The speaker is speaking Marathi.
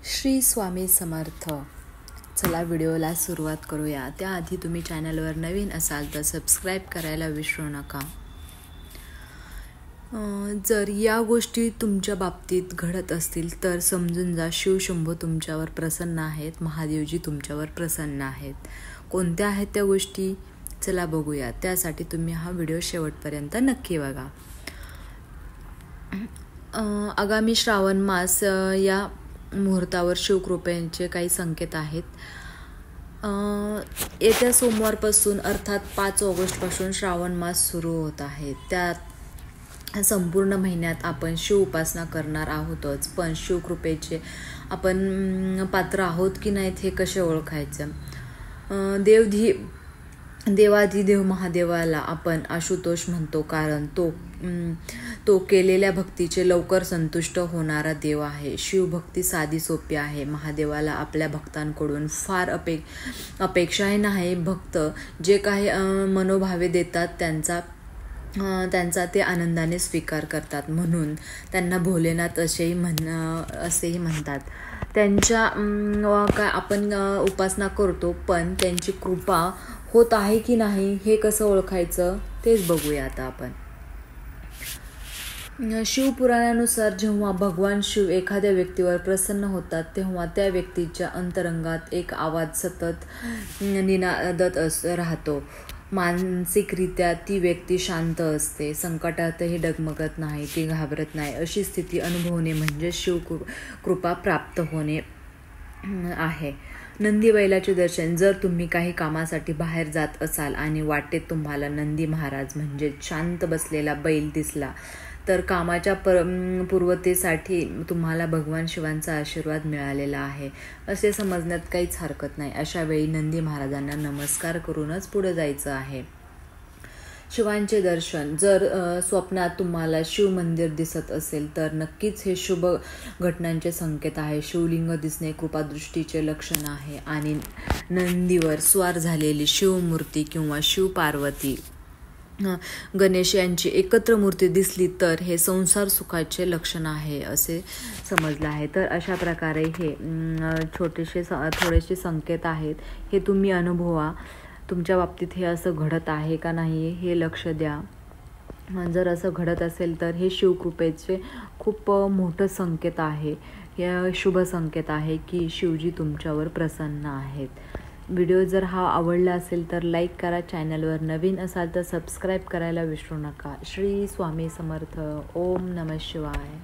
श्री स्वामी समर्थ. चला व्हिडिओला सुरुवात करूया. त्याआधी तुम्ही चॅनलवर नवीन असाल तर सबस्क्राईब करायला विसरू नका. जर या गोष्टी तुमच्या बाबतीत घडत असतील तर समजून जा, शिवशंभो तुमच्यावर प्रसन्न आहेत, महादेवजी तुमच्यावर प्रसन्न आहेत. कोणत्या आहेत त्या गोष्टी चला बघूया. त्यासाठी तुम्ही हा व्हिडिओ शेवटपर्यंत नक्की बघा. आगामी श्रावण मास या मुहूर्तावर शिवकृपेचे काही संकेत आहेत. येत्या सोमवारपासून अर्थात 5 ऑगस्टपासून श्रावण मास सुरू होत आहे. त्यात संपूर्ण महिन्यात आपण शिव उपासना करणार आहोतच, पण शिवकृपेचे आपण पात्र आहोत की नाहीत हे कसे ओळखायचं. देवाधिदेव महादेवाला आपण आशुतोष म्हणतो, कारण तो केलेल्या भक्तीचे लवकर संतुष्ट होणारा देव आहे. शिवभक्ती साधी सोपी आहे. महादेवाला आपल्या भक्तांकडून फार अपेक्षाही नाही. भक्त जे काही मनोभावे देतात त्यांचा ते आनंदाने स्वीकार करतात, म्हणून त्यांना भोलेनाथ असेही म्हणतात. त्यांच्या काय आपण उपासना करतो, पण त्यांची कृपा होत आहे की नाही हे कसं ओळखायचं तेच बघूया आता आपण. शिवपुराणानुसार जेव्हा भगवान शिव एखाद्या व्यक्तीवर प्रसन्न होतात तेव्हा त्या व्यक्तीच्या अंतरंगात एक आवाज सतत निनादत राहतो. मानसिकरित्या ती व्यक्ती शांत असते, संकटातही डगमगत नाही, ती घाबरत नाही. अशी स्थिती अनुभवणे म्हणजे शिवकृपा प्राप्त होणे आहे. नंदी बैलाचे दर्शन. जर तुम्ही काही कामासाठी बाहेर जात असाल आणि वाटेत तुम्हाला नंदी महाराज म्हणजे शांत बसलेला बैल दिसला तर कामाच्या पूर्वतेसाठी तुम्हाला भगवान शिवांचा आशीर्वाद मिळालेला आहे असे समजण्यात काहीच हरकत नाही. अशा वेळी नंदी महाराजांना नमस्कार करूनच पुढे जायचं आहे. शिवांचे दर्शन. जर स्वप्नात तुम्हाला शिव मंदिर दिसत असेल तर नक्कीच हे शुभ घटनांचे संकेत आहे. शिवलिंग दिसणे कृपादृष्टीचे लक्षण आहे आणि नंदीवर स्वार झालेली शिवमूर्ती किंवा शिवपार्वती गणेश यांची एकत्र मूर्ती दिसली तर हे संसार सुखाचे लक्षण आहे असे समजलं आहे. तर अशा प्रकारे हे थोडेसे संकेत आहेत. हे तुम्ही अनुभवा. तुमच्या बाबतीत हे असं घडत आहे का नाही हे लक्ष द्या. जर असं घडत असेल तर हे शिवकृपेचे खूप मोठं संकेत आहे. या शुभ संकेत आहे की शिवजी तुमच्यावर प्रसन्न आहेत. व्हिडिओ जर हा आवडला असेल तर लाईक करा. चॅनलवर नवीन असाल तर सबस्क्राईब करायला विसरू नका. श्री स्वामी समर्थ. ओम नमः शिवाय.